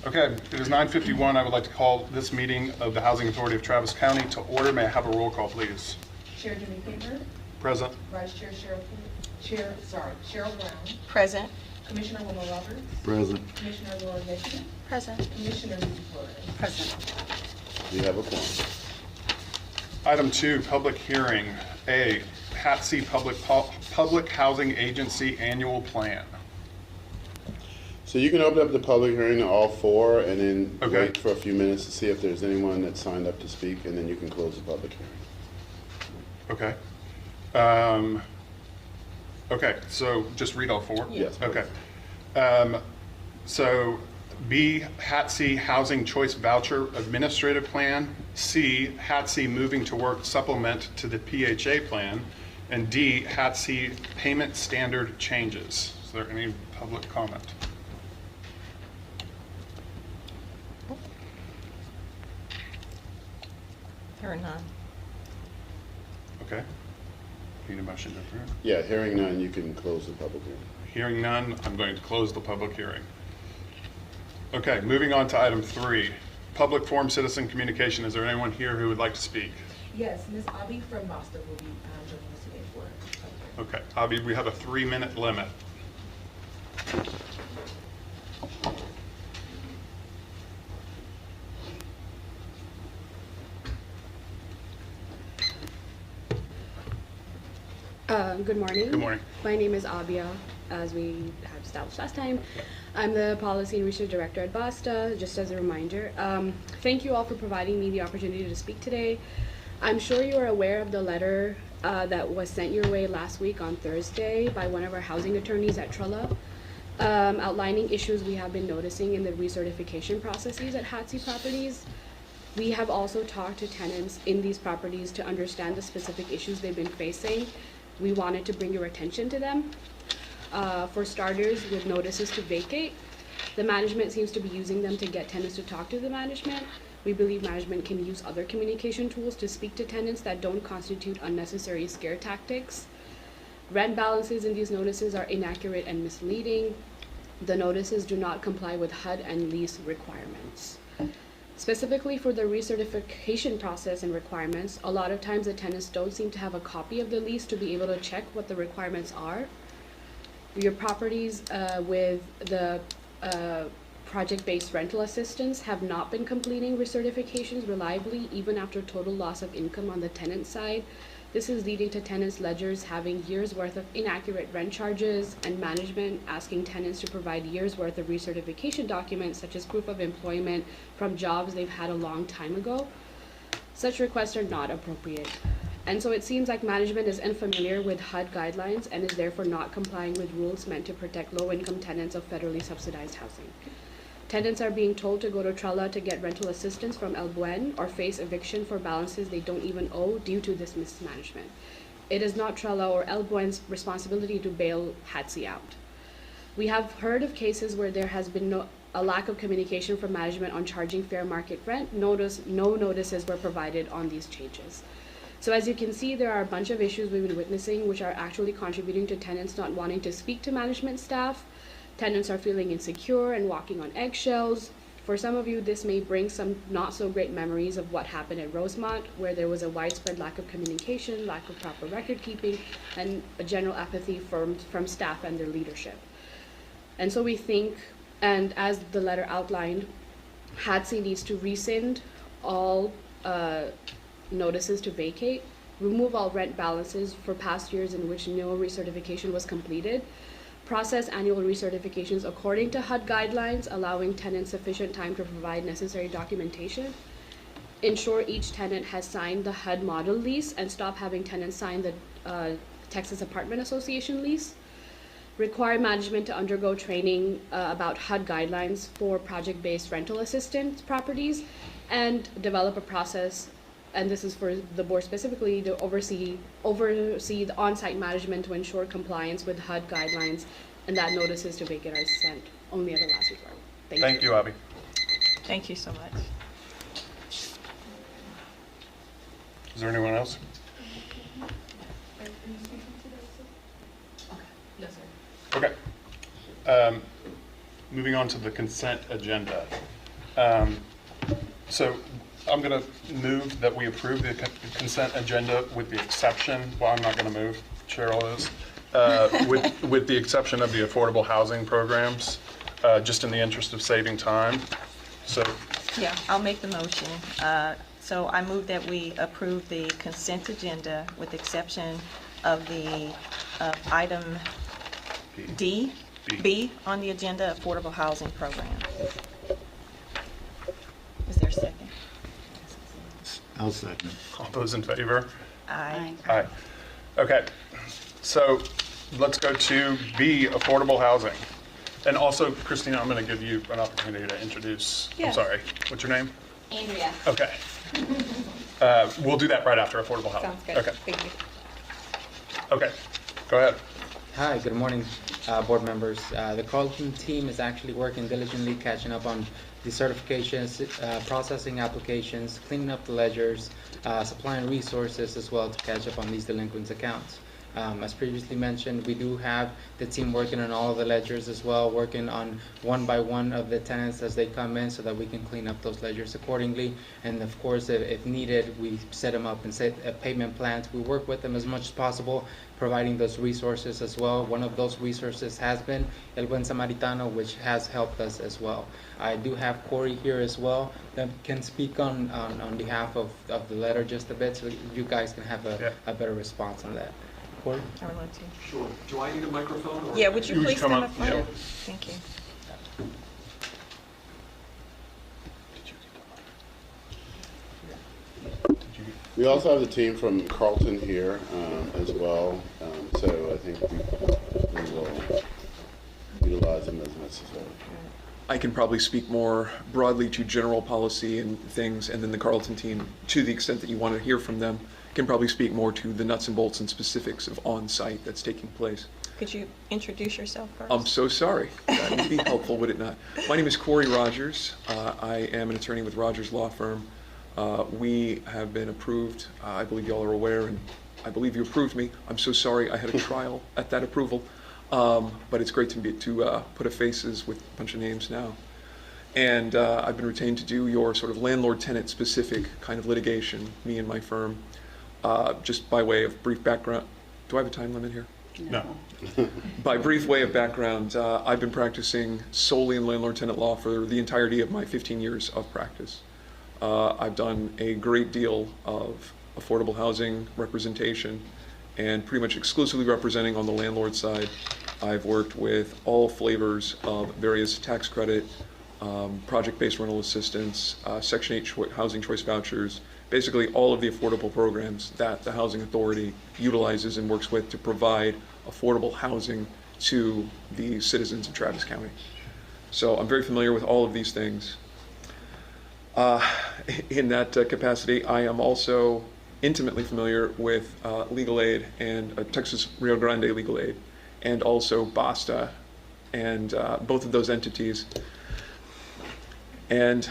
Okay, it is 9:51. I would like to call this meeting of the Housing Authority of Travis County to order. May I have a roll call, please? Chair Jimmy Faber. Present. Vice Chair Cheryl Brown. Present. Commissioner Wilma Roberts. Present. Commissioner Laura Mitchell. Present. Commissioner Lucy Flores. Present. We have a quorum. Item 2, public hearing. A, HATC Public Housing Agency Annual Plan. So you can open up the public hearing to all four and then Okay. wait for a few minutes to see if there's anyone that signed up to speak, and then you can close the public hearing. Okay. Okay, so just read all four? Yes. Okay. So B, HATC Housing Choice Voucher Administrative Plan. C, HATC Moving to Work Supplement to the PHA Plan. And D, HATC Payment Standard Changes. Is there any public comment? There are none. Okay. Need a motion to approve? Yeah, hearing none, you can close the public hearing. Hearing none, I'm going to close the public hearing. Okay, moving on to item 3, public forum citizen communication. Is there anyone here who would like to speak? Yes, Ms. Abby from Boston will be joining us today for. Okay, Avi, we have a 3-minute limit. Good morning. Good morning. My name is Abia, as we have established last time. I'm the Policy and Research Director at BASTA, just as a reminder. Thank you all for providing me the opportunity to speak today. I'm sure you are aware of the letter that was sent your way last week on Thursday by one of our housing attorneys at Trella, outlining issues we have been noticing in the recertification processes at HATC properties. We have also talked to tenants in these properties to understand the specific issues they've been facing. We wanted to bring your attention to them. For starters, with notices to vacate, the management seems to be using them to get tenants to talk to the management. We believe management can use other communication tools to speak to tenants that don't constitute unnecessary scare tactics. Rent balances in these notices are inaccurate and misleading. The notices do not comply with HUD and lease requirements. Specifically for the recertification process and requirements, a lot of times the tenants don't seem to have a copy of the lease to be able to check what the requirements are. Your properties with the project-based rental assistance have not been completing recertifications reliably, even after total loss of income on the tenant side. This is leading to tenants' ledgers having years' worth of inaccurate rent charges and management asking tenants to provide years' worth of recertification documents, such as proof of employment from jobs they've had a long time ago. Such requests are not appropriate. And so it seems like management is unfamiliar with HUD guidelines and is therefore not complying with rules meant to protect low-income tenants of federally subsidized housing. Tenants are being told to go to Trella to get rental assistance from El Buen or face eviction for balances they don't even owe due to this mismanagement. It is not Trella or El Buen's responsibility to bail HATC out. We have heard of cases where there has been a lack of communication from management on charging fair market rent. No notices were provided on these changes. So as you can see, there are a bunch of issues we've been witnessing which are actually contributing to tenants not wanting to speak to management staff. Tenants are feeling insecure and walking on eggshells. For some of you, this may bring some not so great memories of what happened at Rosemont, where there was a widespread lack of communication, lack of proper record keeping, and a general apathy from staff and their leadership. And so we think, and as the letter outlined, HATC needs to rescind all notices to vacate, remove all rent balances for past years in which no recertification was completed, process annual recertifications according to HUD guidelines, allowing tenants sufficient time to provide necessary documentation, ensure each tenant has signed the HUD model lease and stop having tenants sign the Texas Apartment Association lease, require management to undergo training about HUD guidelines for project-based rental assistance properties, and develop a process, and this is for the board specifically, to oversee the on-site management to ensure compliance with HUD guidelines, and that notices to vacate are sent only at the last resort. Thank you, Abby. Thank you so much. Is there anyone else? Yes, sir. Okay. Moving on to the consent agenda. So I'm going to move that we approve the consent agenda with the exception, well, I'm not going to move, Cheryl is, with the exception of the affordable housing programs, just in the interest of saving time. So, Yeah, I'll make the motion. So I move that we approve the consent agenda with the exception of the item D, B on the agenda, affordable housing program. Is there a second? I'll second. all those in favor? Aye. Aye. Okay, so let's go to B, affordable housing. And also, Christina, I'm going to give you an opportunity to introduce, I'm Yeah. sorry, what's your name? Andrea. Okay. We'll do that right after affordable housing. Sounds good. Okay, Thank you. okay, go ahead. Hi, good morning, board members. The Carlton team is actually working diligently, catching up on the certifications, processing applications, cleaning up the ledgers, supplying resources as well to catch up on these delinquent accounts. As previously mentioned, we do have the team working on all of the ledgers as well, working on one by one of the tenants as they come in so that we can clean up those ledgers accordingly. And of course, if needed, we set them up and set payment plans. We work with them as much as possible, providing those resources as well. One of those resources has been El Buen Samaritano, which has helped us as well. I do have Corey here as well that can speak on behalf of the letter just a bit so you guys can have a better response on that. Corey? I would love to. Sure. Do I need a microphone? Or? Yeah, would you You would please come come up, up front? yeah. Thank you. We also have the team from Carlton here as well, so I think we will utilize them as necessary. I can probably speak more broadly to general policy and things, and then the Carlton team, to the extent that you want to hear from them, can probably speak more to the nuts and bolts and specifics of on-site that's taking place. Could you introduce yourself first? I'm so sorry. That would be helpful, would it not? My name is Corey Rogers. I am an attorney with Rogers Law Firm. We have been approved. I believe y'all are aware, and I believe you approved me. I'm so sorry I had a trial at that approval, but it's great to put a faces with a bunch of names now. And I've been retained to do your sort of landlord-tenant specific kind of litigation, me and my firm. Just by way of brief background, do I have a time limit here? No. By brief way of background, I've been practicing solely in landlord-tenant law for the entirety of my 15 years of practice. I've done a great deal of affordable housing representation and pretty much exclusively representing on the landlord side. I've worked with all flavors of various tax credit, project-based rental assistance, Section 8 housing choice vouchers, basically all of the affordable programs that the Housing Authority utilizes and works with to provide affordable housing to the citizens of Travis County. So I'm very familiar with all of these things. In that capacity, I am also intimately familiar with legal aid and Texas Rio Grande legal aid, and also BASTA, and both of those entities. And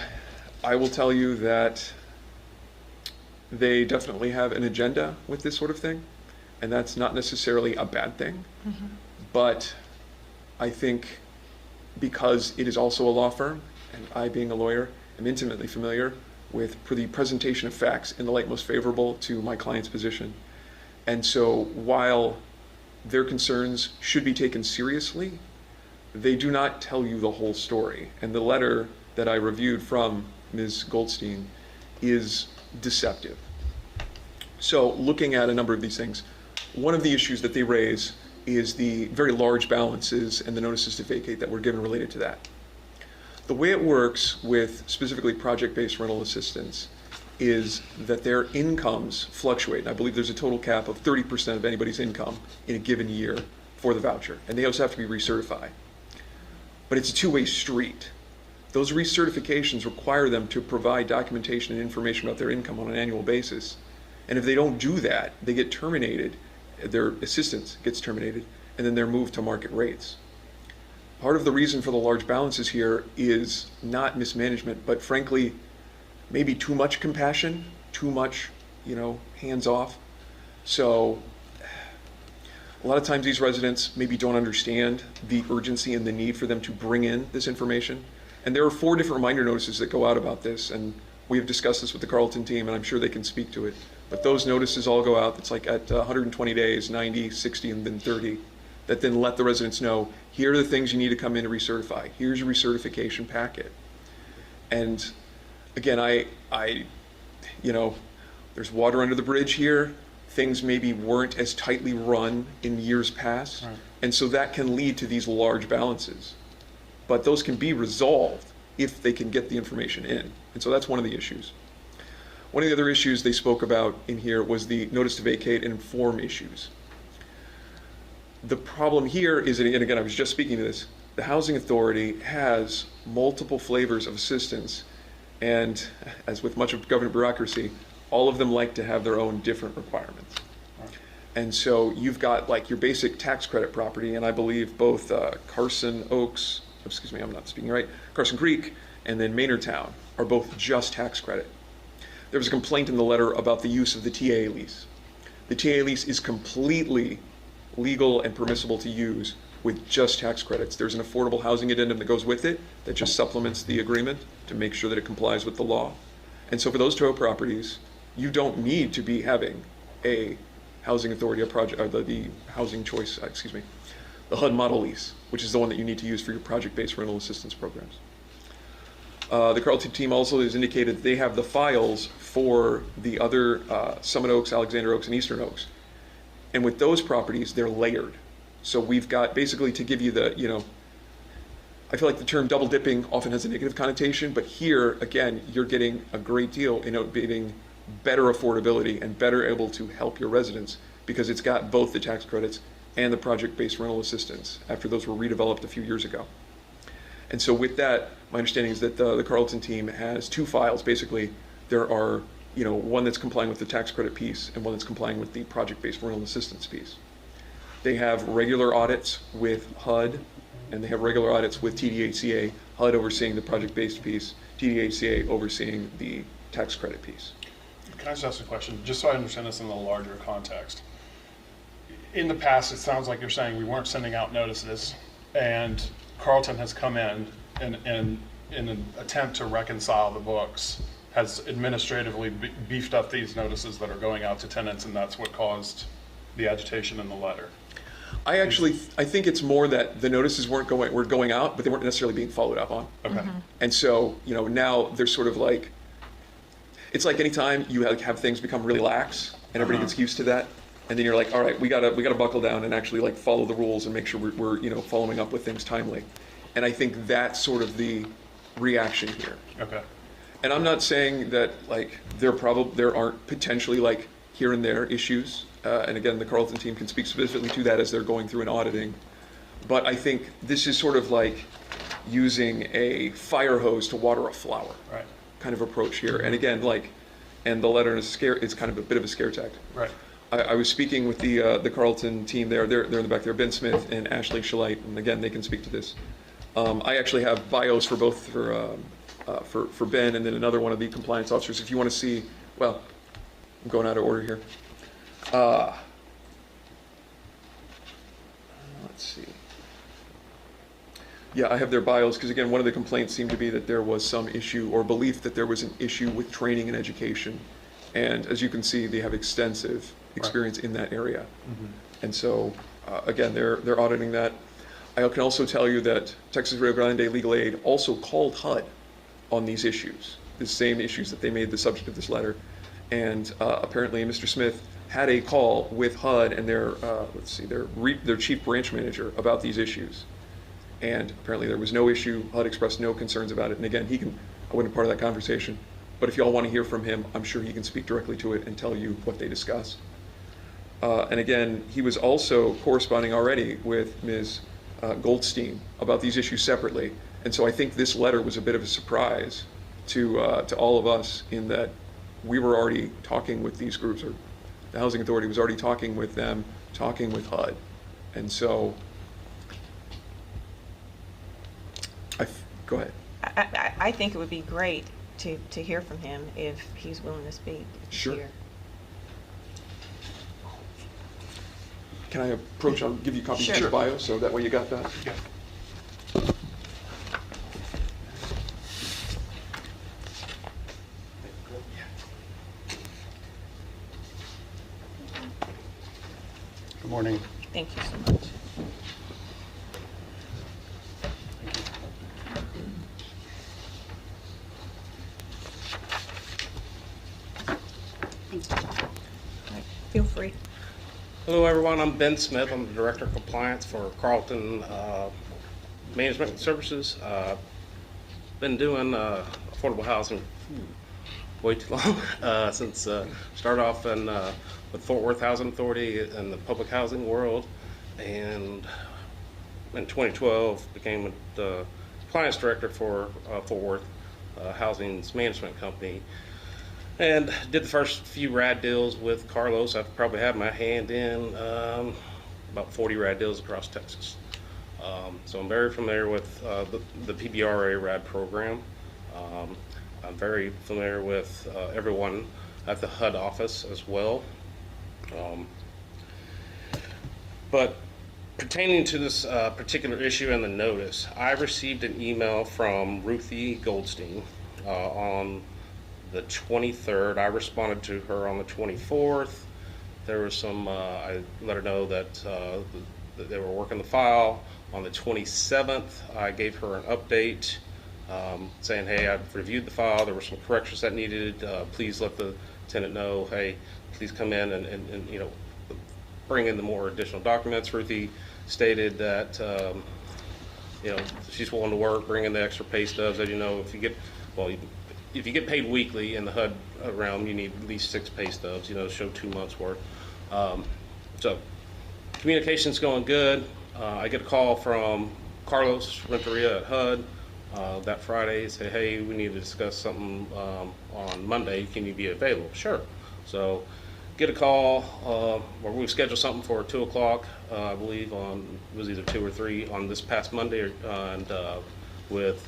I will tell you that they definitely have an agenda with this sort of thing, and that's not necessarily a bad thing. Mm-hmm. But I think because it is also a law firm, and I being a lawyer, am intimately familiar with the presentation of facts in the light most favorable to my client's position. And so while their concerns should be taken seriously, they do not tell you the whole story. And the letter that I reviewed from Ms. Goldstein is deceptive. So looking at a number of these things, one of the issues that they raise is the very large balances and the notices to vacate that were given related to that. The way it works with specifically project-based rental assistance is that their incomes fluctuate. And I believe there's a total cap of 30% of anybody's income in a given year for the voucher. And they also have to be recertified. But it's a two-way street. Those recertifications require them to provide documentation and information about their income on an annual basis. And if they don't do that, they get terminated, their assistance gets terminated, and then they're moved to market rates. Part of the reason for the large balances here is not mismanagement, but frankly, maybe too much compassion, too much, hands off. So a lot of times these residents maybe don't understand the urgency and the need for them to bring in this information. And there are 4 different reminder notices that go out about this, and we have discussed this with the Carlton team, and I'm sure they can speak to it. But those notices all go out, it's like at 120 days, 90, 60, and then 30, that then let the residents know, here are the things you need to come in to recertify. Here's your recertification packet. And again, there's water under the bridge here. Things maybe weren't as tightly run in years past. Right. And so that can lead to these large balances. But those can be resolved if they can get the information in. And so that's one of the issues. One of the other issues they spoke about in here was the notice to vacate and inform issues. The problem here is, and again, I was just speaking to this, the Housing Authority has multiple flavors of assistance, and as with much of government bureaucracy, all of them like to have their own different requirements. And so you've got like your basic tax credit property, and I believe both Carson Creek and then Maynardtown are both just tax credit. There was a complaint in the letter about the use of the TA lease. The TA lease is completely legal and permissible to use with just tax credits. There's an affordable housing addendum that goes with it that just supplements the agreement to make sure that it complies with the law. And so for those 2 properties, you don't need to be having a housing authority, the housing choice, the HUD model lease, which is the one that you need to use for your project-based rental assistance programs. The Carlton team also has indicated that they have the files for the other Summit Oaks, Alexander Oaks, and Eastern Oaks. And with those properties, they're layered. So we've got basically to give you the, I feel like the term double dipping often has a negative connotation, but here, again, you're getting a great deal in getting better affordability and better able to help your residents because it's got both the tax credits and the project-based rental assistance after those were redeveloped a few years ago. And so with that, my understanding is that the Carlton team has 2 files. Basically, there are, one that's complying with the tax credit piece and one that's complying with the project-based rental assistance piece. They have regular audits with HUD, and they have regular audits with TDHCA, HUD overseeing the project-based piece, TDHCA overseeing the tax credit piece. Can I just ask a question, just so I understand this in the larger context? In the past, it sounds like you're saying we weren't sending out notices, and Carlton has come in an attempt to reconcile the books, has administratively beefed up these notices that are going out to tenants, and that's what caused the agitation in the letter. I think it's more that the notices were going out, but they weren't necessarily being followed up on. Okay. And so, now there's sort of like, it's like anytime you have things become really lax and everybody gets used to that, and then you're like, all right, we gotta buckle down and actually like follow the rules and make sure we're following up with things timely. And I think that's sort of the reaction here. Okay. And I'm not saying that like there aren't potentially like here and there issues. And again, the Carlton team can speak specifically to that as they're going through and auditing. But I think this is sort of like using a fire hose to water a flower. Right. Kind of approach here. And again, and the letter is kind of a bit of a scare tactic. Right. I was speaking with the Carlton team there. They're in the back there, Ben Smith and Ashley Shalite, and again, they can speak to this. I actually have bios for both for Ben and then another one of the compliance officers. If you want to see, well, I'm going out of order here. Let's see. Yeah, I have their bios because again, one of the complaints seemed to be that there was some issue or belief that there was an issue with training and education. And as you can see, they have extensive experience in that area. Mm-hmm. And so, again, they're auditing that. I can also tell you that Texas Rio Grande Legal Aid also called HUD on these issues, the same issues that they made the subject of this letter. And apparently Mr. Smith had a call with HUD and their chief branch manager about these issues. And apparently there was no issue. HUD expressed no concerns about it. And again, I wasn't part of that conversation. But if y'all want to hear from him, I'm sure he can speak directly to it and tell you what they discussed. And again, he was also corresponding already with Ms. Goldstein about these issues separately. And so I think this letter was a bit of a surprise to all of us in that we were already talking with these groups, or the Housing Authority was already talking with them, talking with HUD. And so, go ahead. I think it would be great to hear from him if he's willing to speak. Sure. Here. Can I approach? I'll give you copies of Sure. the bio, so that way you got that. Yeah. Morning. Thank you so much. All right, feel free. Hello, everyone. I'm Ben Smith. I'm the Director of Compliance for Carlton Management Services. Been doing affordable housing way too long since started off with Fort Worth Housing Authority in the public housing world, and in 2012 became the Compliance Director for Fort Worth Housing's management company. And did the first few RAD deals with Carlos. I've probably had my hand in about 40 RAD deals across Texas. So I'm very familiar with the PBRA RAD program. I'm very familiar with everyone at the HUD office as well. But pertaining to this particular issue and the notice, I received an email from Ruthie Goldstein on the 23rd. I responded to her on the 24th. There was some, I let her know that they were working the file. On the 27th, I gave her an update saying, hey, I've reviewed the file. There were some corrections that needed. Please let the tenant know, hey, please come in and you know, bring in the more additional documents. Ruthie stated that, you know, she's willing to work, bring in the extra pay stubs. As you know, if you get, well, if you get paid weekly in the HUD realm, you need at least 6 pay stubs, you know, to show 2 months worth. So communication's going good. I get a call from Carlos Renteria at HUD that Friday, say, hey, we need to discuss something on Monday. Can you be available? Sure. So get a call, or we schedule something for 2 o'clock, I believe on, it was either 2 or 3 on this past Monday, and with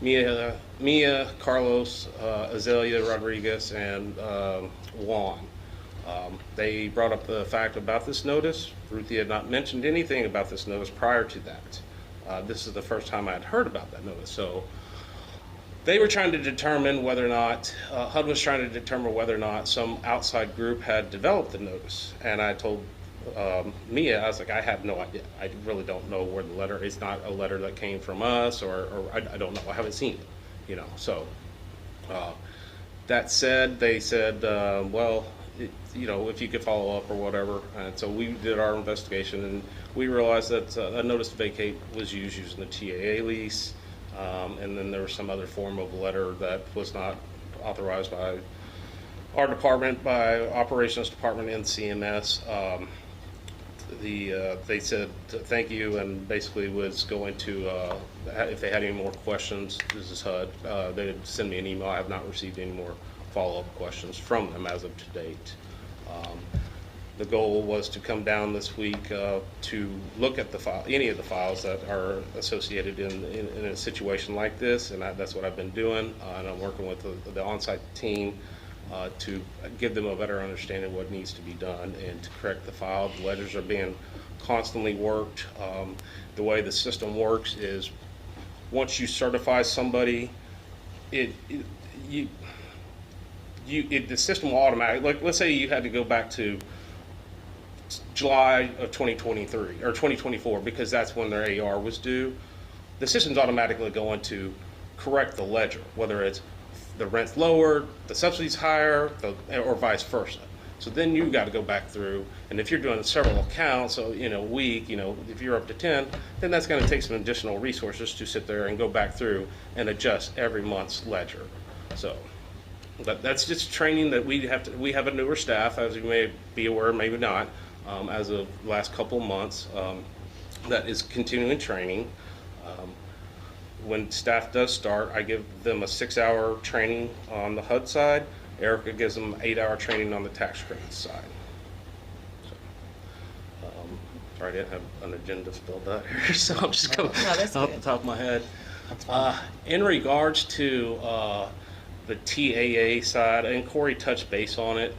Mia, Carlos, Azalea Rodriguez, and Juan. They brought up the fact about this notice. Ruthie had not mentioned anything about this notice prior to that. This is the first time I had heard about that notice. So they were trying to determine whether or not, HUD was trying to determine whether or not some outside group had developed the notice. And I told Mia, I was like, I have no idea. I really don't know where the letter, it's not a letter that came from us, or I don't know, I haven't seen it, you know. So that said, they said, well, you know, if you could follow up or whatever. And so we did our investigation, and we realized that a notice to vacate was used using the TAA lease, and then there was some other form of letter that was not authorized by our department, by operations department and CMS. They said thank you, and basically was going to, if they had any more questions, this is HUD, they'd send me an email. I have not received any more follow-up questions from them as of to date. The goal was to come down this week to look at the file, any of the files that are associated in a situation like this, and that's what I've been doing. And I'm working with the on-site team to give them a better understanding of what needs to be done and to correct the file. The ledgers are being constantly worked. The way the system works is once you certify somebody, the system will automatically, like let's say you had to go back to July of 2023 or 2024 because that's when their AR was due. The system's automatically going to correct the ledger, whether it's the rent's lower, the subsidy's higher, or vice versa. So then you got to go back through, and if you're doing several accounts, so a week, if you're up to 10, then that's going to take some additional resources to sit there and go back through and adjust every month's ledger. So, but that's just training that we have a newer staff, as you may be aware, maybe not, as of the last couple of months, that is continuing training. When staff does start, I give them a 6-hour training on the HUD side. Erica gives them 8-hour training on the tax credit side. So, sorry, I didn't have an agenda spelled out here, so I'm just going that's off the good. top of my head. In regards to the TAA side, and Corey touched base on it,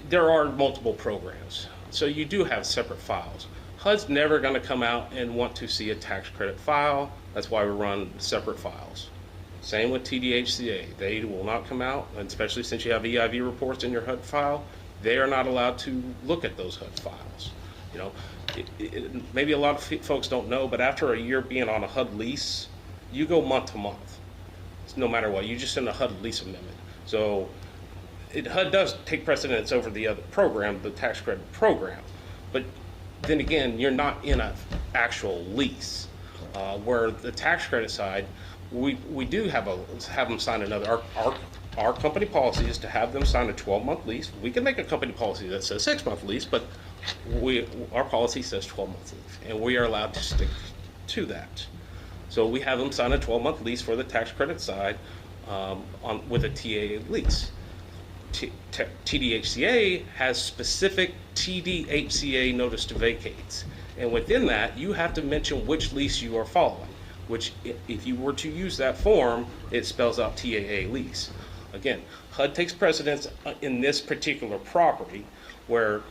there are multiple programs. So you do have separate files. HUD's never going to come out and want to see a tax credit file. That's why we run separate files. Same with TDHCA. They will not come out, and especially since you have EIV reports in your HUD file, they are not allowed to look at those HUD files. You know, maybe a lot of folks don't know, but after a year being on a HUD lease, you go month to month. No matter what, you just send a HUD lease amendment. So HUD does take precedence over the other program, the tax credit program. But then again, you're not in an actual lease. Where the tax credit side, we do have them sign another. Our company policy is to have them sign a 12-month lease. We can make a company policy that says 6-month lease, but our policy says 12 months lease, and we are allowed to stick to that. So we have them sign a 12-month lease for the tax credit side with a TAA lease. TDHCA has specific TDHCA notice to vacate. And within that, you have to mention which lease you are following, which if you were to use that form, it spells out TAA lease. Again, HUD takes precedence in this particular property where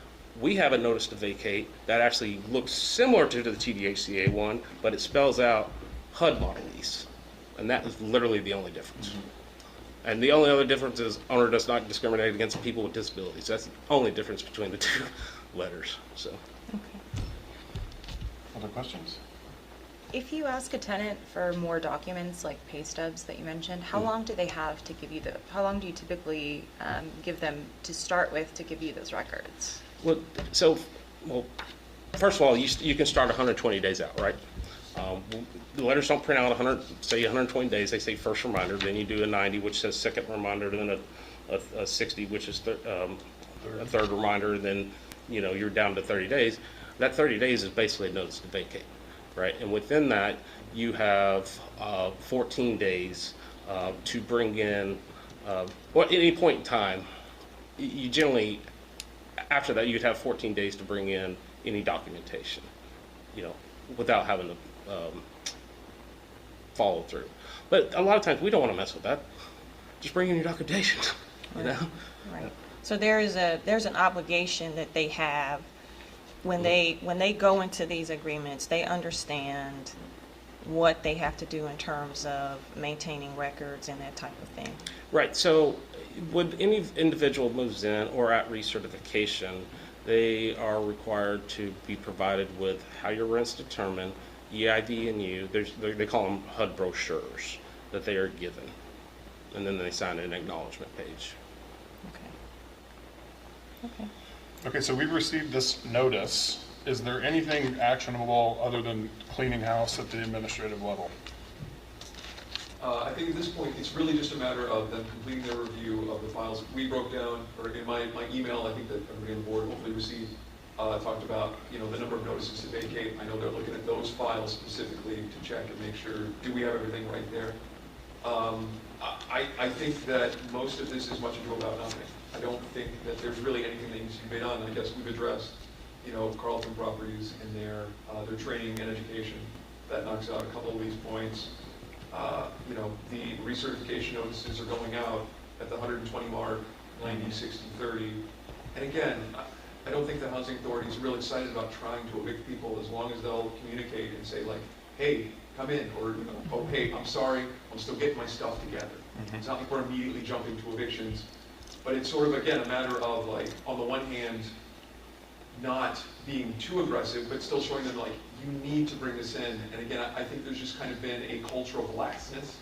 we have a notice to vacate that actually looks similar to the TDHCA one, but it spells out HUD model lease. And that is literally the only difference. And the only other difference is owner does not discriminate against people with disabilities. That's the only difference between the two letters. So. Other questions? If you ask a tenant for more documents like pay stubs that you mentioned, how long do they have to give you how long do you typically give them to start with to give you those records? Well, first of all, you can start 120 days out, right? The letters don't print out 120 days. They say first reminder. Then you do a 90, which says second reminder. Then a 60, which is a third reminder. Then you're down to 30 days. That 30 days is basically a notice to vacate, right? And within that, you have 14 days to bring in. At any point in time, you generally after that you'd have 14 days to bring in any documentation, without having to follow through. But a lot of times we don't want to mess with that. Just bring in your documentation, Right. So there's an obligation that they have when they go into these agreements. They understand what they have to do in terms of maintaining records and that type of thing. Right. So when any individual moves in or at recertification, they are required to be provided with how your rent's determined, EID and U. They call them HUD brochures that they are given, and then they sign an acknowledgement page. Okay. Okay, so we've received this notice. Is there anything actionable other than cleaning house at the administrative level? I think at this point, it's really just a matter of them completing their review of the files. We broke down, or in my email, I think that everybody on the board hopefully received, talked about, the number of notices to vacate. I know they're looking at those files specifically to check and make sure, do we have everything right there? I think that most of this is much ado about nothing. I don't think that there's really anything that needs to be done. I guess we've addressed, Carlton Properties and their training and education. That knocks out a couple of these points. The recertification notices are going out at the 120 mark, 90, 60, 30. And again, I don't think the housing authority is real excited about trying to evict people as long as they'll communicate and say like, hey, come in, or oh, hey, I'm sorry, I'm still getting my stuff together. It's not like we're immediately jumping to evictions, but it's sort of, again, a matter of like, on the one hand, not being too aggressive, but still showing them like, you need to bring this in. And again, I think there's just kind of been a culture of laxness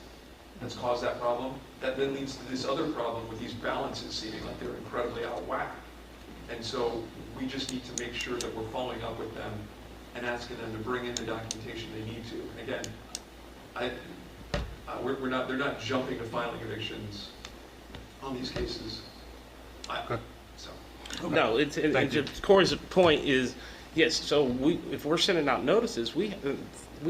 that's caused that problem. That then leads to this other problem with these balances seeming like they're incredibly out of whack. And so we just need to make sure that we're following up with them and asking them to bring in the documentation they need to. And again, they're not jumping to filing evictions on these cases. No, Corey's point is, yes, so if we're sending out notices, we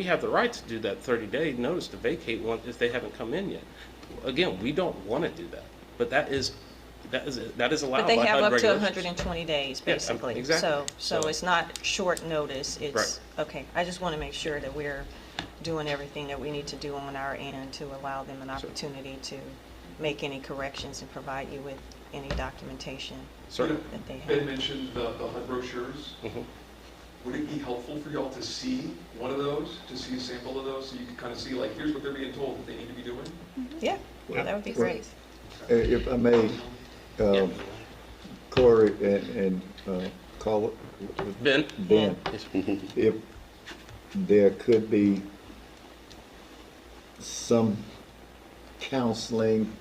have the right to do that 30-day notice to vacate one if they haven't come in yet. Again, we don't want to do that, but that is allowed But they by have HUD up to regulations. 120 days, Yes, basically. exactly. So it's not short notice. It's, Right. okay, I just want to make sure that we're doing everything that we need to do on our end to allow them an opportunity to make any corrections and provide you with any documentation Certainly. that they Ben have. mentioned the HUD brochures. Mhm. Would it be helpful for y'all to see one of those, to see a sample of those, so you can kind of see like, here's what they're being told that they need to be doing? Yeah, that would be great. If I may, Corey and call it? Ben? Ben. If there could be some counseling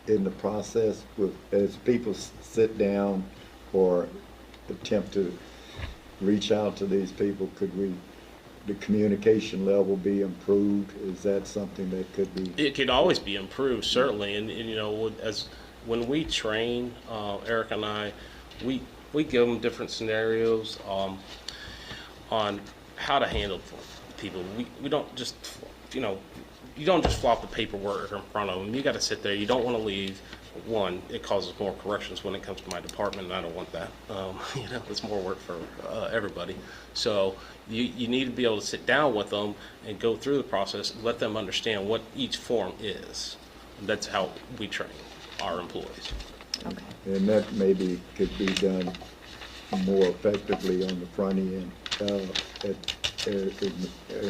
in the process with, as people sit down or attempt to reach out to these people, could the communication level be improved? Is that something that could be? It could always be improved, certainly, and when we train, Eric and I, we give them different scenarios on how to handle people. We don't just, you don't just flop the paperwork in front of them. You got to sit there. You don't want to leave. One, it causes more corrections when it comes to my department, and I don't want that. It's more work for everybody. So you need to be able to sit down with them and go through the process, let them understand what each form is. That's how we train our employees. Okay. And that maybe could be done more effectively on the front end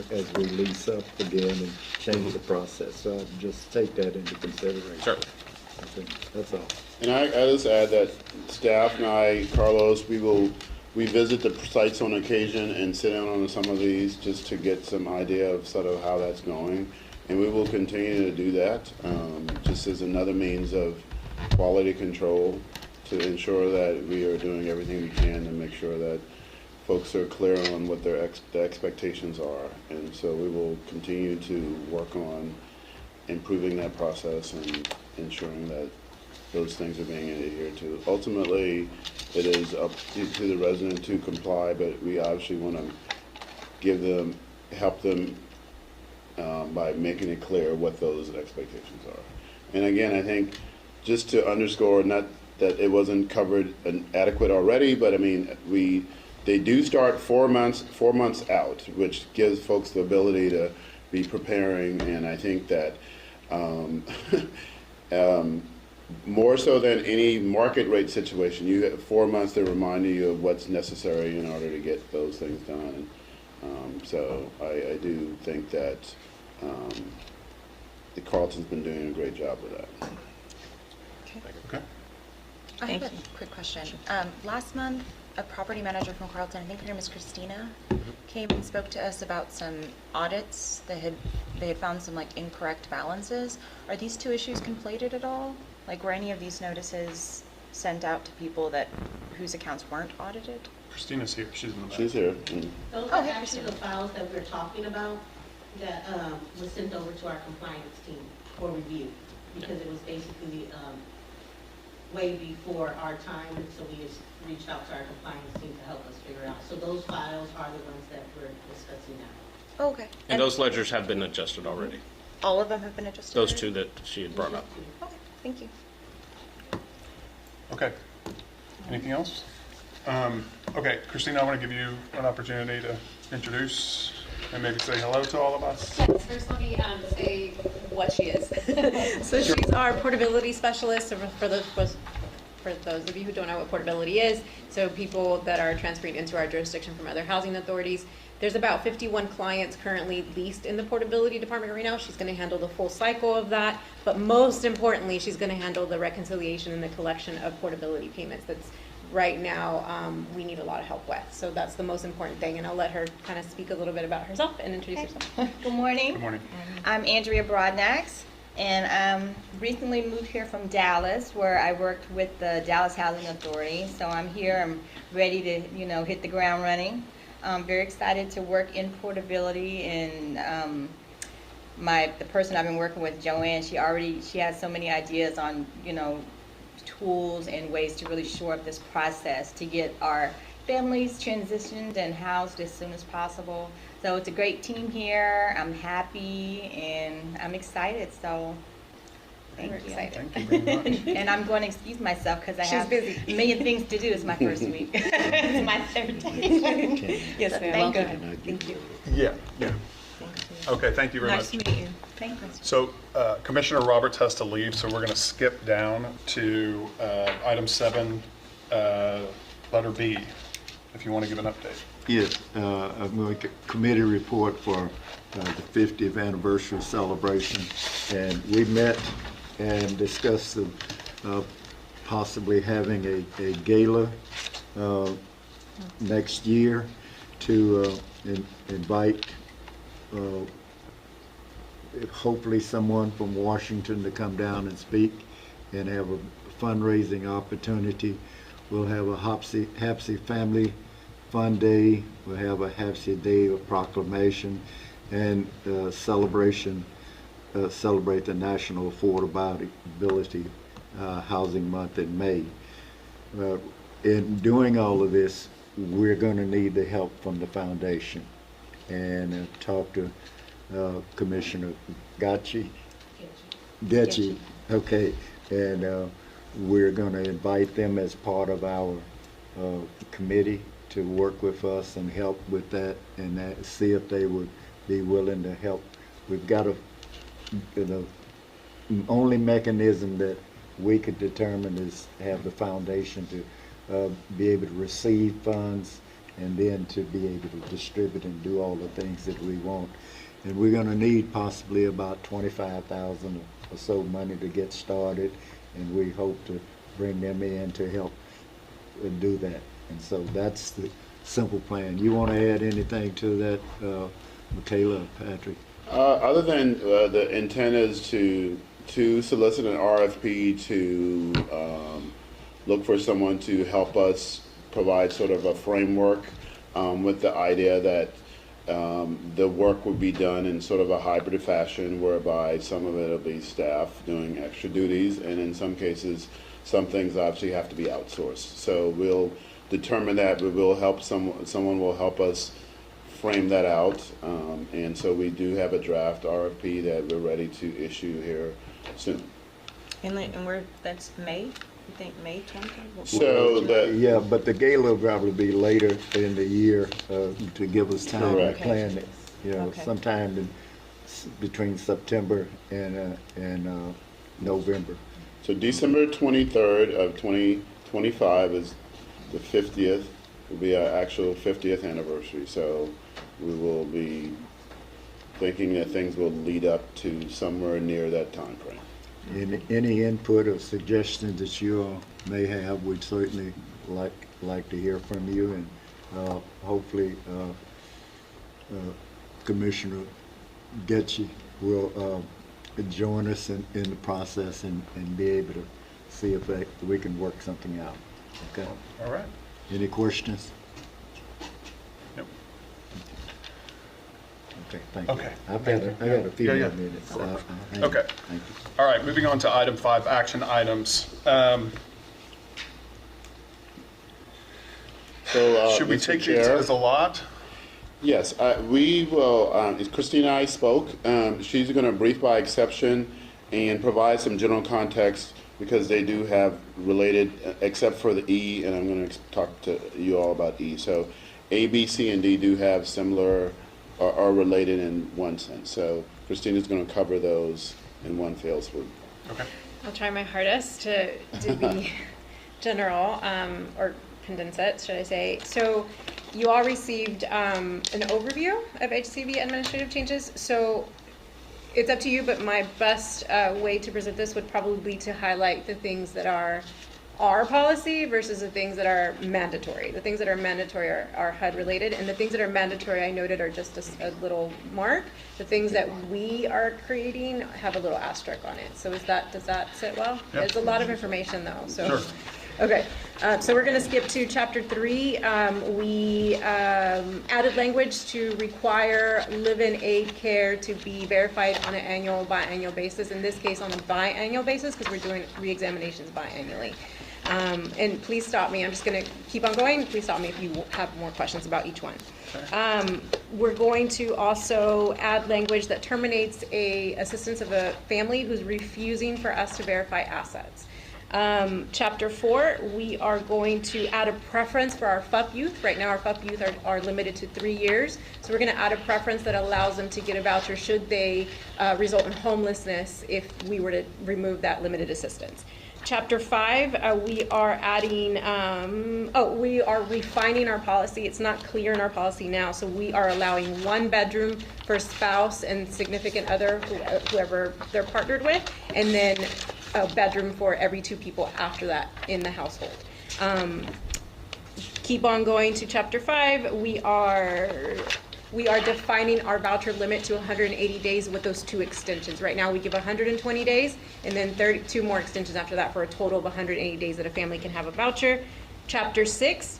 as we lease up again and change the process. So just take that into consideration. Certainly. I think that's all. And I just add that staff and I, Carlos, we visit the sites on occasion and sit down on some of these just to get some idea of sort of how that's going. And we will continue to do that, just as another means of quality control to ensure that we are doing everything we can to make sure that folks are clear on what their expectations are. And so we will continue to work on improving that process and ensuring that those things are being adhered to. Ultimately, it is up to the resident to comply, but we obviously want to help them by making it clear what those expectations are. And again, I think just to underscore, not that it wasn't covered and adequate already, but I mean, they do start 4 months out, which gives folks the ability to be preparing, and I think that more so than any market rate situation, you have 4 months to remind you of what's necessary in order to get those things done. So I do think that the Carlton's been doing a great job with that. Okay. I have Thank a quick question. Last month, a property manager from Carlton, I think her name is Christina, came and spoke to us about some audits that they had found some like incorrect balances. Are these two issues conflated at all? Like, were any of these notices sent out to people whose accounts weren't audited? Christina's here. She's in the back. She's here. Those Oh, are hey, actually Christina. the files that we're talking about that was sent over to our compliance team for review, because it was basically way before our time, so we just reached out to our compliance team to help us figure out. So those files are the ones that we're discussing now. Oh, okay. And those ledgers have been adjusted already. all of them have been adjusted? Those already? two that she had brought up. Okay, thank you. Okay. Anything else? Okay, Christina, I want to give you an opportunity to introduce and maybe say hello to all of us. Yes, first let me say what she is. So she's our portability specialist. So for those of you who don't know what portability is, so people that are transferring into our jurisdiction from other housing authorities. There's about 51 clients currently leased in the portability department right now. She's going to handle the full cycle of that, but most importantly, she's going to handle the reconciliation and the collection of portability payments. That's right now we need a lot of help with. So that's the most important thing, and I'll let her kind of speak a little bit about herself and introduce herself. Good morning. Good morning. I'm Andrea Broadnax, and recently moved here from Dallas, where I worked with the Dallas Housing Authority. So I'm here. I'm ready to, hit the ground running. I'm very excited to work in portability, and the person I've been working with, Joanne, she has so many ideas on, tools and ways to really shore up this process to get our families transitioned and housed as soon as possible. So it's a great team here. I'm happy and I'm excited. So thank you. Thank you very much. And I'm going to excuse myself because I She's have busy. a million things to do. It's my first week. It's my third day. Yes, ma'am. Thank you. Welcome. Thank you. Yeah. Okay, thank you very much. Nice to meet you. Thank you. So Commissioner Roberts has to leave, so we're going to skip down to item 7, letter B, if you want to give an update. Yes, I'm going to committee report for the 50th anniversary celebration. And we met and discussed possibly having a gala next year to invite hopefully someone from Washington to come down and speak and have a fundraising opportunity. We'll have a HAPSI Family Fun Day. We'll have a HAPSI Day of Proclamation and celebration, celebrate the National Affordability Housing Month in May. In doing all of this, we're going to need the help from the foundation. And talk to Commissioner Getchie, okay, and we're going to invite them as part of our committee to work with us and help with that, and see if they would be willing to help. We've got the only mechanism that we could determine is have the foundation to be able to receive funds and then to be able to distribute and do all the things that we want. And we're going to need possibly about $25,000 or so money to get started, and we hope to bring them in to help do that. And so that's the simple plan. You want to add anything to that, Michaela or Patrick? Other than the intent is to solicit an RFP to look for someone to help us provide sort of a framework with the idea that the work would be done in sort of a hybrid fashion, whereby some of it will be staff doing extra duties, and in some cases, some things obviously have to be outsourced. So we'll determine that. We will help someone will help us frame that out, and so we do have a draft RFP that we're ready to issue here soon. And that's May? You think May 20th? So yeah, but the gala will probably be later in the year to give us time to plan it. You know, sometime between September and November. So December 23rd of 2025 is the 50th. Will be our actual 50th anniversary. So we will be thinking that things will lead up to somewhere near that time frame. Any input or suggestions that you all may have, we'd certainly like to hear from you, and hopefully Commissioner Getchie will join us in the process and be able to see if we can work something out. Okay. All right. Any questions? Yep. Okay, thank you. Okay. I got a few Yeah, yeah. more minutes. Okay. Thank you. All right, moving on to item 5, action items. Should we Mr. take these Chair? as a lot? Yes, we will, Christina and I spoke. She's going to brief by exception and provide some general context because they do have related, except for the E, and I'm going to talk to you all about E. So A, B, C, and D do have similar, are related in one sense. So Christina's going to cover those in one fell swoop. Okay. I'll try my hardest to be general, or condense it, should I say. So you all received an overview of HCB administrative changes. So it's up to you, but my best way to present this would probably be to highlight the things that are our policy versus the things that are mandatory. The things that are mandatory are HUD related, and the things that are mandatory I noted are just a little mark. The things that we are creating have a little asterisk on it. So does that sit well? Yep. There's a lot of information though. So. Sure. Okay, so we're going to skip to chapter 3. We added language to require live-in aid care to be verified on an annual, biannual basis. In this case, on a biannual basis, because we're doing re-examinations biannually. And please stop me. I'm just going to keep on going. Please stop me if you have more questions about each one. We're going to also add language that terminates assistance of a family who's refusing for us to verify assets. Chapter 4, we are going to add a preference for our FUP youth. Right now our FUP youth are limited to 3 years. So we're going to add a preference that allows them to get a voucher should they result in homelessness if we were to remove that limited assistance. Chapter 5, we are adding, we are refining our policy. It's not clear in our policy now, so we are allowing 1 bedroom for spouse and significant other, whoever they're partnered with, and then a bedroom for every 2 people after that in the household. Keep on going to chapter 5. We are defining our voucher limit to 180 days with those 2 extensions. Right now, we give 120 days and then 32 more extensions after that for a total of 180 days that a family can have a voucher. Chapter 6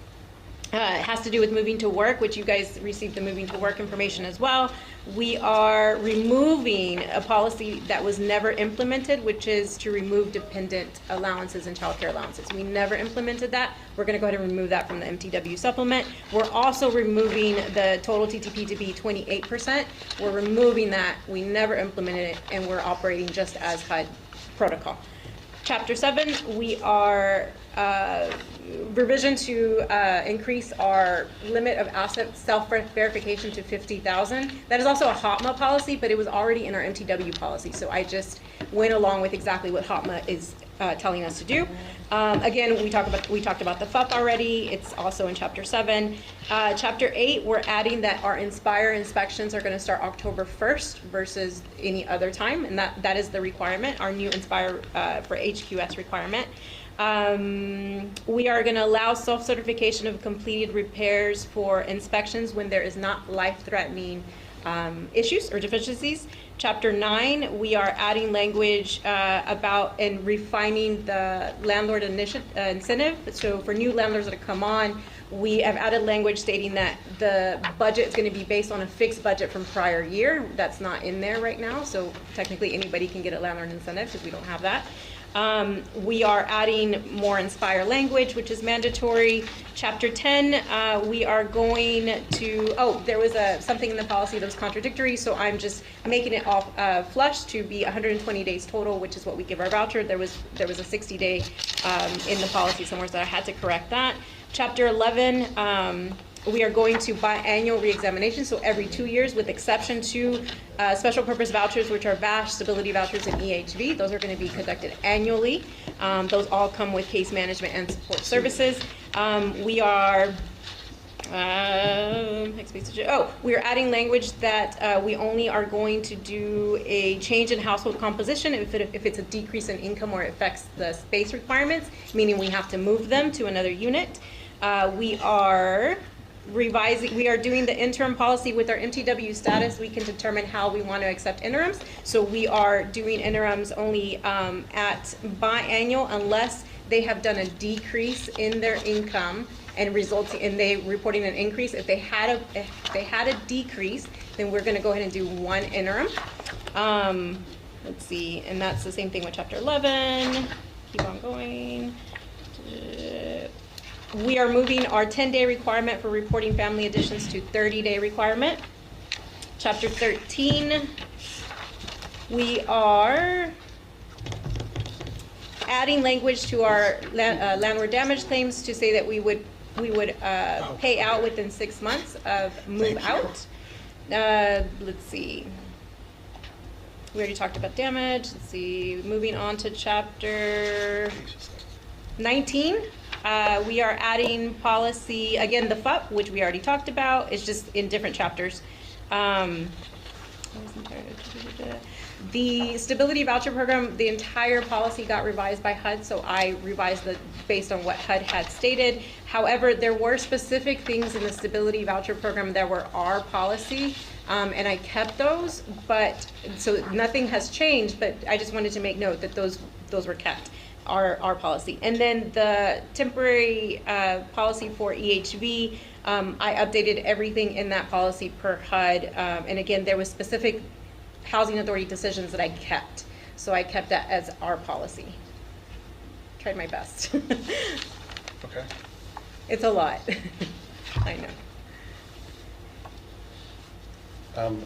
has to do with moving to work, which you guys received the moving to work information as well. We are removing a policy that was never implemented, which is to remove dependent allowances and child care allowances. We never implemented that. We're going to go ahead and remove that from the MTW supplement. We're also removing the total TTP to be 28%. We're removing that. We never implemented it, and we're operating just as HUD protocol. Chapter 7, we are revision to increase our limit of asset self-verification to 50,000. That is also a HOTMA policy, but it was already in our MTW policy. So I just went along with exactly what HOTMA is telling us to do. Again, we talked about the FUP already. It's also in Chapter 7. Chapter 8, we're adding that our Inspire inspections are going to start October 1st versus any other time, and that is the requirement, our new Inspire for HQS requirement. We are going to allow self-certification of completed repairs for inspections when there is not life-threatening issues or deficiencies. Chapter 9, we are adding language about and refining the landlord incentive. So for new landlords that have come on, we have added language stating that the budget is going to be based on a fixed budget from prior year. That's not in there right now, so technically anybody can get a landlord incentive because we don't have that. We are adding more Inspire language, which is mandatory. Chapter 10, we are going to, there was something in the policy that was contradictory, so I'm just making it all flush to be 120 days total, which is what we give our voucher. There was a 60-day in the policy somewhere, so I had to correct that. Chapter 11, we are going to biannual reexamination, so every 2 years, with exception to special purpose vouchers, which are VASH, stability vouchers, and EHV. Those are going to be conducted annually. Those all come with case management and support services. We are we are adding language that we only are going to do a change in household composition if it's a decrease in income or it affects the space requirements, meaning we have to move them to another unit. We are doing the interim policy with our MTW status. We can determine how we want to accept interims. So we are doing interims only at biannual unless they have done a decrease in their income and resulting in they reporting an increase. If they had a decrease, then we're going to go ahead and do one interim. Let's see, and that's the same thing with Chapter 11. Keep on going. We are moving our 10-day requirement for reporting family additions to 30-day requirement. Chapter 13, we are adding language to our landlord damage claims to say that we would pay out within 6 months of move out. Let's see. We already talked about damage. Let's see. Moving on to Chapter 19. We are adding policy, again, the FUP, which we already talked about. It's just in different chapters. The stability voucher program, the entire policy got revised by HUD, so I revised it based on what HUD had stated. However, there were specific things in the stability voucher program that were our policy, and I kept those, so nothing has changed, but I just wanted to make note that those were kept. Our policy. And then the temporary policy for EHV, I updated everything in that policy per HUD. And again, there was specific housing authority decisions that I kept. So I kept that as our policy. Tried my best. Okay. It's a lot. I know.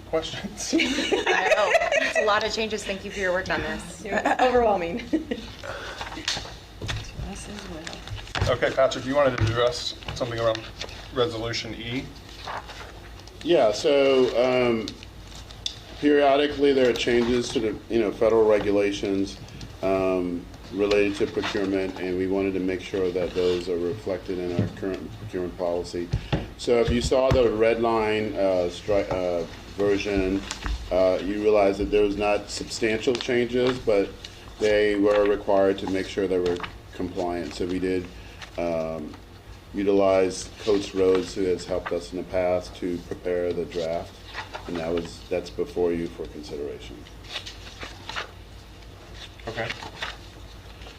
Questions? I know. It's a lot of changes. Thank you for your work on this. Overwhelming. Okay, Patrick, you wanted to address something around Resolution E? Yeah, so periodically there are changes to the federal regulations related to procurement, and we wanted to make sure that those are reflected in our current procurement policy. So if you saw the red line version, you realize that there was not substantial changes, but they were required to make sure they were compliant. So we did utilize Coates Rhodes, who has helped us in the past, to prepare the draft. And that's before you for consideration. Okay.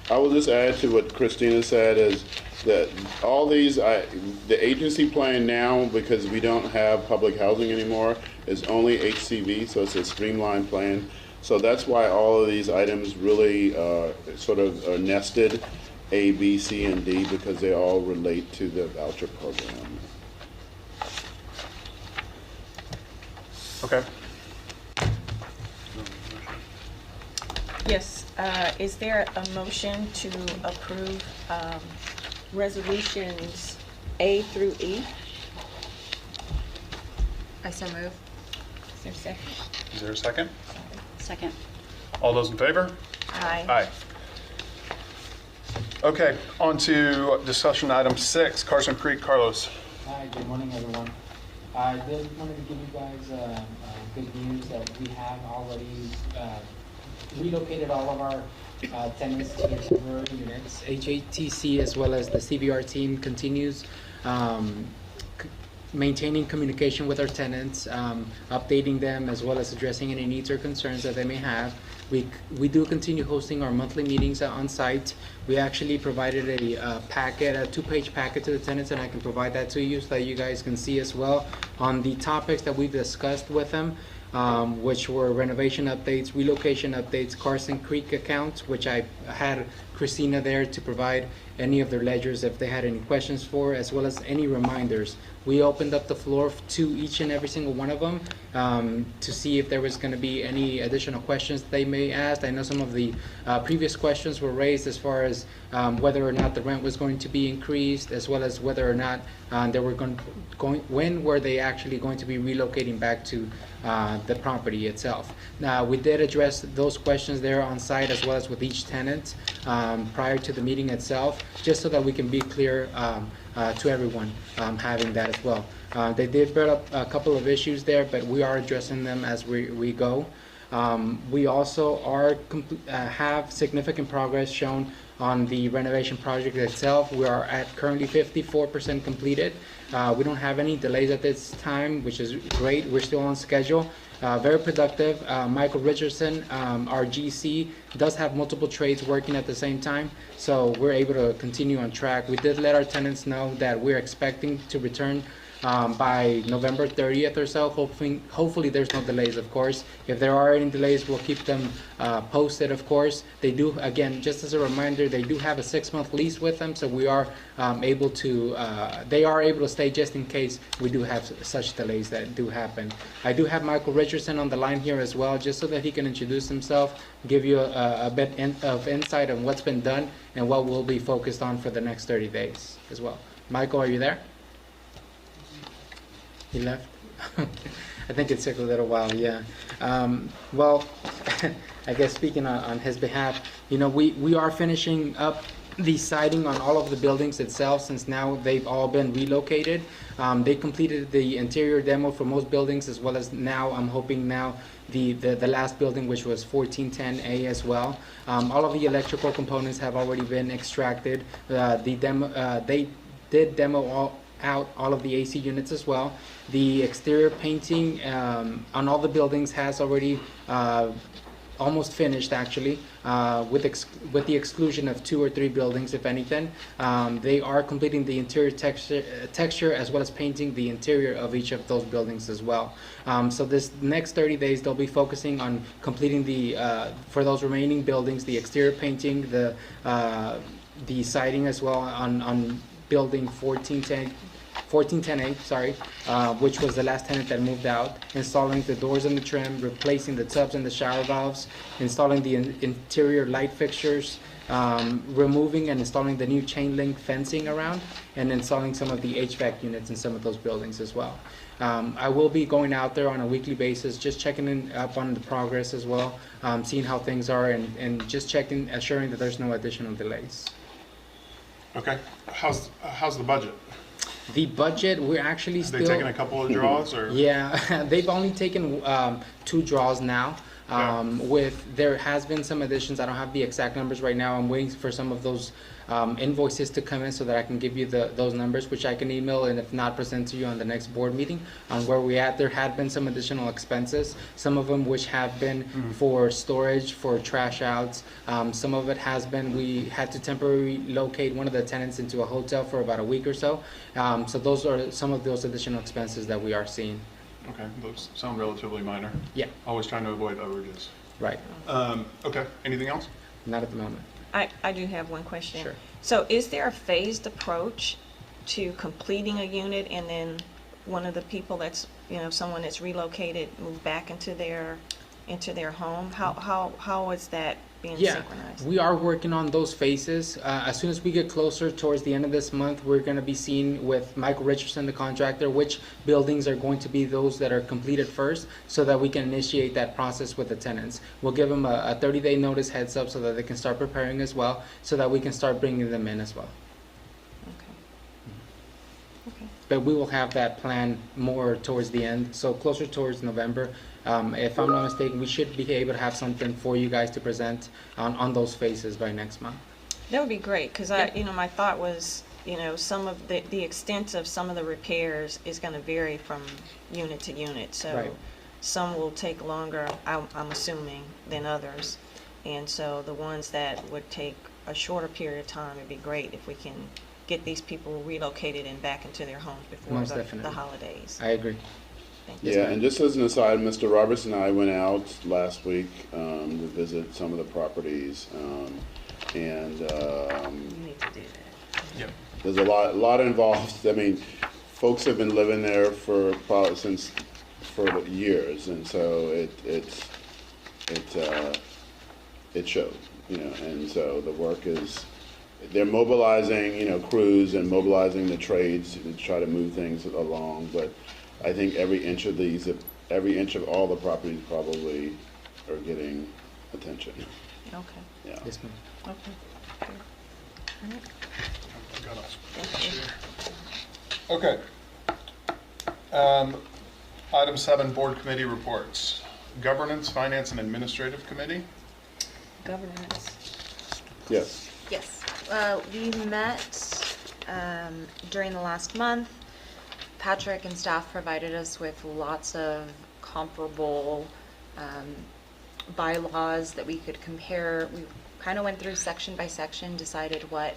I will just add to what Christina said is that all these, the agency plan now, because we don't have public housing anymore, is only HCV, so it's a streamlined plan. So that's why all of these items really sort of are nested, A, B, C, and D, because they all relate to the voucher program. Okay. Yes, is there a motion to approve resolutions A through E? I so move. Is there a second? Is there a second? Second. All those in favor? Aye. Aye. Okay, on to discussion item 6, Carson Creek. Carlos. Hi, good morning, everyone. I did wanted to give you guys good news that we have already relocated all of our tenants to their temporary units. HATC as well as the CBR team continues maintaining communication with our tenants, updating them as well as addressing any needs or concerns that they may have. We do continue hosting our monthly meetings on site. We actually provided a packet, a 2-page packet to the tenants, and I can provide that to you so that you guys can see as well on the topics that we discussed with them, which were renovation updates, relocation updates, Carson Creek accounts, which I had Christina there to provide any of their ledgers if they had any questions for, as well as any reminders. We opened up the floor to each and every single one of them to see if there was going to be any additional questions they may ask. I know some of the previous questions were raised as far as whether or not the rent was going to be increased, as well as whether or not they were when were they actually going to be relocating back to the property itself. Now, we did address those questions there on site as well as with each tenant prior to the meeting itself, just so that we can be clear to everyone having that as well. They did bring up a couple of issues there, but we are addressing them as we go. We also have significant progress shown on the renovation project itself. We are at currently 54% completed. We don't have any delays at this time, which is great. We're still on schedule. Very productive. Michael Richardson, our GC, does have multiple trades working at the same time, so we're able to continue on track. We did let our tenants know that we're expecting to return by November 30th or so. Hopefully there's no delays, of course. If there are any delays, we'll keep them posted, of course. They do, again, just as a reminder, they do have a 6-month lease with them, so we are able to, they are able to stay just in case we do have such delays that do happen. I do have Michael Richardson on the line here as well, just so that he can introduce himself, give you a bit of insight on what's been done and what we'll be focused on for the next 30 days as well. Michael, are you there? He left? I think it took a little while, yeah. Well, I guess speaking on his behalf, you know, we are finishing up the siding on all of the buildings itself, since now they've all been relocated. They completed the interior demo for most buildings, as well as now, I'm hoping now, the last building, which was 1410A as well. All of the electrical components have already been extracted. They did demo out all of the AC units as well. The exterior painting on all the buildings has already almost finished, actually, with the exclusion of 2 or 3 buildings, if anything. They are completing the interior texture as well as painting the interior of each of those buildings as well. So this next 30 days, they'll be focusing on completing for those remaining buildings, the exterior painting, the siding as well on building 1410A, sorry, which was the last tenant that moved out, installing the doors and the trim, replacing the tubs and the shower valves, installing the interior light fixtures, removing and installing the new chain link fencing around, and installing some of the HVAC units in some of those buildings as well. I will be going out there on a weekly basis, just checking up on the progress as well, seeing how things are, and just checking, assuring that there's no additional delays. Okay. How's the budget? The budget, we're actually Have still... they taken a couple of draws, or? Yeah, they've only taken 2 draws now. There has been some additions. I don't have the exact numbers right now. I'm waiting for some of those invoices to come in so that I can give you those numbers, which I can email, and if not, present to you on the next board meeting on where we at. There had been some additional expenses, some of them which have been for storage, for trash outs. Some of it has been, we had to temporarily locate one of the tenants into a hotel for about a week or so. So those are some of those additional expenses that we are seeing. Okay, those sound relatively minor. Yeah. Always trying to avoid overages. Right. Okay, anything else? Not at the moment. I do have one question. Sure. So is there a phased approach to completing a unit and then one of the people that's, someone that's relocated move back into their home? How is that being synchronized? We are working on those phases. As soon as we get closer towards the end of this month, we're going to be seeing with Michael Richardson, the contractor, which buildings are going to be those that are completed first so that we can initiate that process with the tenants. We'll give them a 30-day notice heads up so that they can start preparing as well, so that we can start bringing them in as well. Okay. But we will have that plan more towards the end, so closer towards November. If I'm not mistaken, we should be able to have something for you guys to present on those phases by next month. That would be great, because my thought was, some of the extent of some of the repairs is going to vary from unit to unit. So Right. some will take longer, I'm assuming, than others. And so the ones that would take a shorter period of time, it'd be great if we can get these people relocated and back into their homes before Most the definitely. holidays. I agree. Thank you. Yeah, and just as an aside, Mr. Roberts and I went out last week to visit some of the properties, and You need to do that. Yep. there's a lot involved. I mean, folks have been living there for years, and so it showed, and so the work is. They're mobilizing, crews and mobilizing the trades to try to move things along, but I think every inch of all the properties probably are getting attention. Okay. Yeah. Yes, ma'am. Okay. Got us. Thank you. Okay. Item 7, board committee reports. Governance, Finance, and Administrative Committee. Governance. Yes. Yes, we met during the last month. Patrick and staff provided us with lots of comparable bylaws that we could compare. We kind of went through section by section, decided what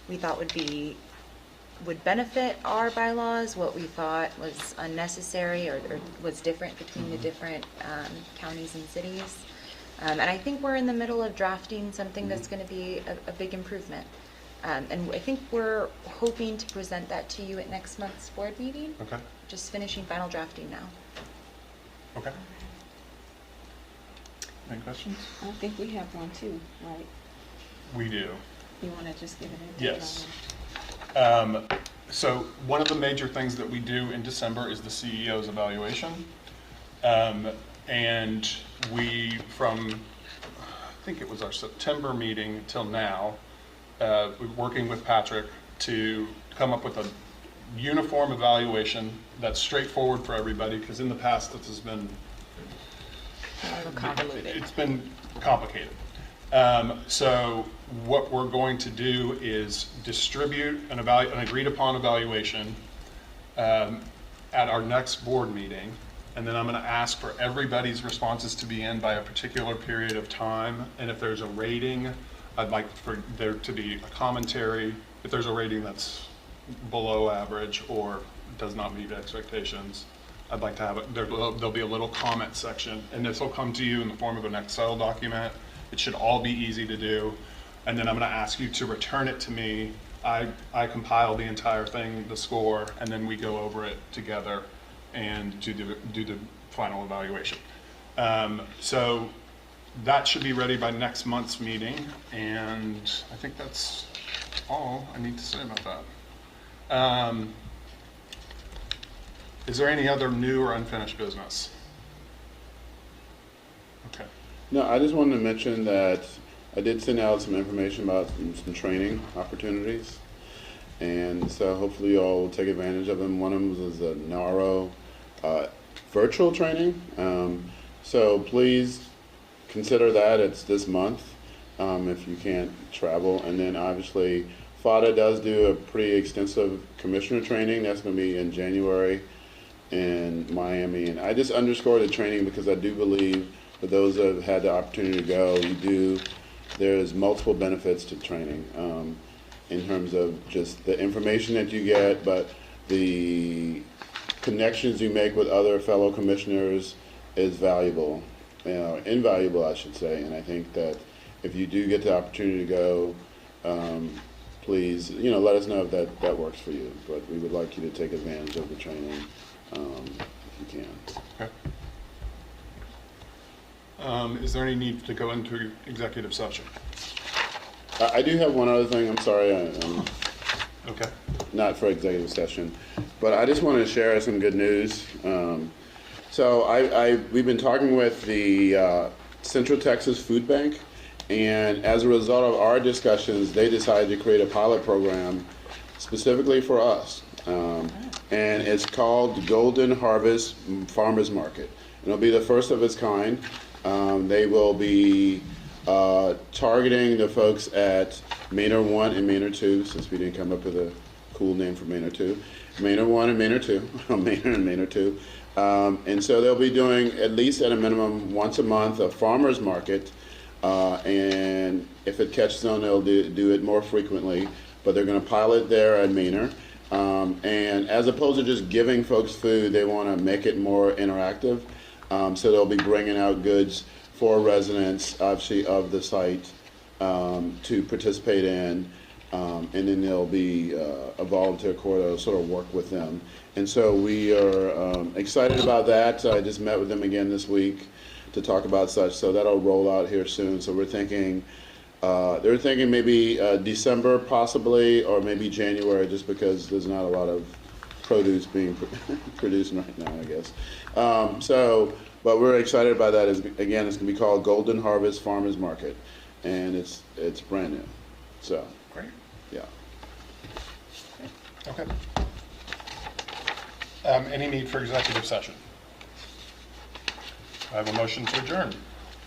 we thought would benefit our bylaws, what we thought was unnecessary or was different between the different counties and cities. And I think we're in the middle of drafting something that's going to be a big improvement. And I think we're hoping to present that to you at next month's board meeting. Okay. Just finishing final drafting now. Okay. Any questions? I think we have one too, right? We do. You want to just give it a Yes. So one of the major things that we do in December is the CEO's evaluation. And we, from, I think it was our September meeting till now, we're working with Patrick to come up with a uniform evaluation that's straightforward for everybody, because in the past this has been A little convoluted. it's been complicated. So what we're going to do is distribute an agreed upon evaluation at our next board meeting. And then I'm going to ask for everybody's responses to be in by a particular period of time. And if there's a rating, I'd like for there to be a commentary. If there's a rating that's below average or does not meet expectations, I'd like to have it, there'll be a little comment section. And this will come to you in the form of an Excel document. It should all be easy to do. And then I'm going to ask you to return it to me. I compile the entire thing, the score, and then we go over it together and do the final evaluation. So that should be ready by next month's meeting, and I think that's all I need to say about that. Is there any other new or unfinished business? Okay. No, I just wanted to mention that I did send out some information about some training opportunities. And so hopefully you all will take advantage of them. One of them was a NARO virtual training. So please consider that. It's this month, if you can't travel. And then obviously, FADA does do a pretty extensive commissioner training. That's going to be in January in Miami. And I just underscore the training because I do believe for those that have had the opportunity to go, there's multiple benefits to training in terms of just the information that you get, but the connections you make with other fellow commissioners is valuable, invaluable, I should say. And I think that if you do get the opportunity to go, please, let us know if that works for you. But we would like you to take advantage of the training if you can. Okay. Is there any need to go into executive session? I do have one other thing. I'm sorry. Okay. Not for executive session, but I just wanted to share some good news. So we've been talking with the Central Texas Food Bank, and as a result of our discussions, they decided to create a pilot program specifically for us. And it's called Golden Harvest Farmers Market. It'll be the first of its kind. They will be targeting the folks at Manor 1 and Manor 2, since we didn't come up with a cool name for Manor 2. Manor 1 and Manor 2, Manor and Manor 2. And so they'll be doing, at least at a minimum, once a month, a farmer's market. And if it catches on, they'll do it more frequently. But they're going to pilot there at Manor. And as opposed to just giving folks food, they want to make it more interactive. So they'll be bringing out goods for residents, obviously, of the site to participate in. And then there'll be a volunteer corps that will sort of work with them. And so we are excited about that. I just met with them again this week to talk about such. So that'll roll out here soon. So we're thinking, they're thinking maybe December possibly, or maybe January, just because there's not a lot of produce being produced right now, I guess. But we're excited about that. Again, it's going to be called Golden Harvest Farmers Market, and it's brand new. So, Great. yeah. Okay. Any need for executive session? I have a motion to adjourn.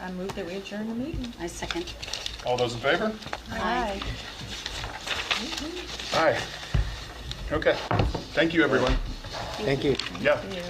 I move that we adjourn the meeting. I second. All those in favor? Aye. Aye. Okay. Thank you, everyone. Thank you. Yeah. Yeah.